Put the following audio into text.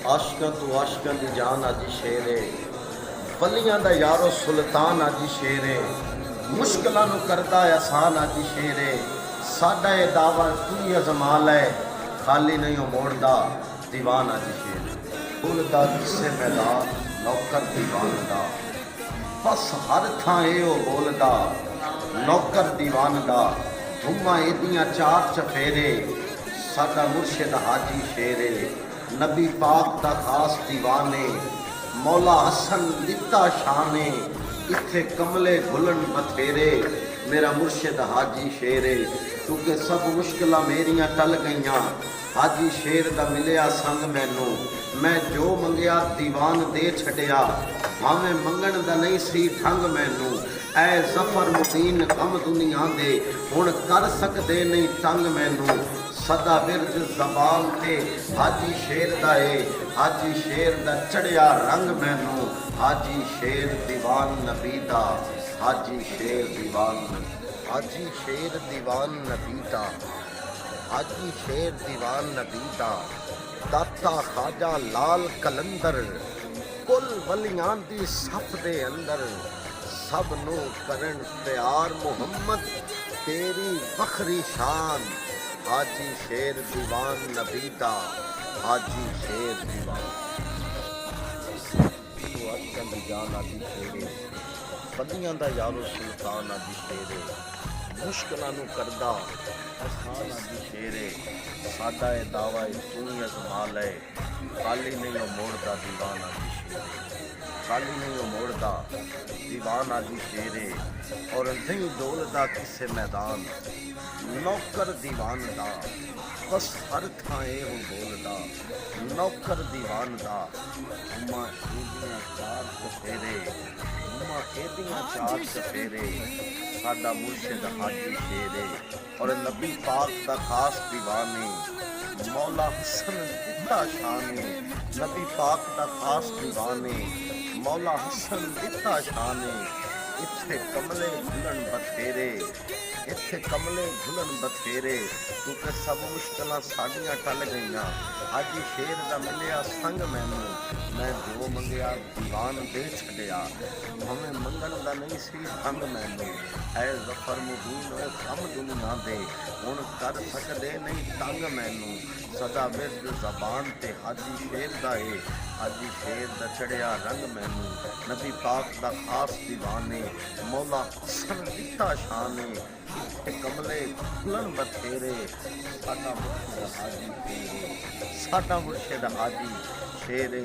आशकां तो आशकां दी जान अज शेरे, वलियां दा यारो सुल्तान अज शेरे, मुश्किलां नू करदा आसान अज शेरे, साडा ये दावा तू ही अजमाल है, खाली नहीं हो मोड़दा दीवान अज शेरे। बोलदा किसे मैदान नौकर दीवान दा, बस हर थां एहो बोलदा नौकर दीवान दा, धुम्मा एदियां चार चफेरे, साडा मुर्शिद हाजी शेरे, नबी पाक दा खास दीवाने, मौला हसन दिता शाने, इत्थे कमले घुलन बथेरे, मेरा मुर्शिद हाजी शेरे, क्योंकि सब मुश्किलां मेरियां टल गईयां, हाजी शेर दा मिलिया संग मैनू, मैं जो मंगिया दीवान दे छड़िया, भावें मंगण दा नहीं सी ठंग मैनू, ऐ जफर मुबीन गम दुनिया दे, हुण कर सकदे नहीं तंग मैनू, सदा विरद जबान ते हाजी शेर दा है, हाजी शेर दा चढ़िया रंग मैनू, हाजी शेर दीवान नबी दा, हाजी शेर दीवान, हाजी शेर दीवान नबी दा, हाजी शेर दीवान नबी दा, दाता खाजा लाल कलंदर, कुल वलियां दी सफ दे अंदर, सब नू करन प्यार मुहम्मद, तेरी वखरी शान, हाजी शेर दीवान नबी दा, हाजी शेर दीवान। तू अजकल दी जान आदि शेरे, बलियां दा यारो सुल्तान आदि शेरे, मुश्किलां नू करदा आसान आदि शेरे, साडा ए दावा तू ही अजमाल है, खाली नहीं हो मोड़दा दीवान आदि शेरे, खाली नहीं हो मोड़दा दीवान आदि शेरे, और नहीं डोलदा किसे मैदान नौकर दीवान दा, बस हर थाए हो बोलदा नौकर दीवान दा, उम्मा एदियां चार चफेरे, उम्मा एदियां चार चफेरे, साडा मुर्शिद हाजी शेरे, और नबी पाक दा खास दीवाने, मौला हसन दिता शाने, नबी पाक दा खास दीवाने, मौला हसन दिता शाने, इत्थे कमले घुलन बथेरे, इत्थे कमले घुलन बथेरे, क्योंकि सब मुश्किलां साडियां टल गईयां, हाजी शेर दा मिलिया संग मैनू, मैं जो मंगिया दीवान दे छड़िया, भावें मंगण दा नहीं सी ठंग मैनू, ऐ जफर मुबीन ओए गम दुनिया दे, हुण कर सकदे नहीं तंग मैनू, सदा विरद जबान ते हाजी शेर दा है, हाजी शेर दा चढ़िया रंग मैनू, नबी पाक दा खास दीवाने, मौला हसन दिता शाने, इत्थे कमले खुलन बथेरे, साडा मुर्शिद हाजी शेरे, साडा मुर्शिद हाजी शेरे।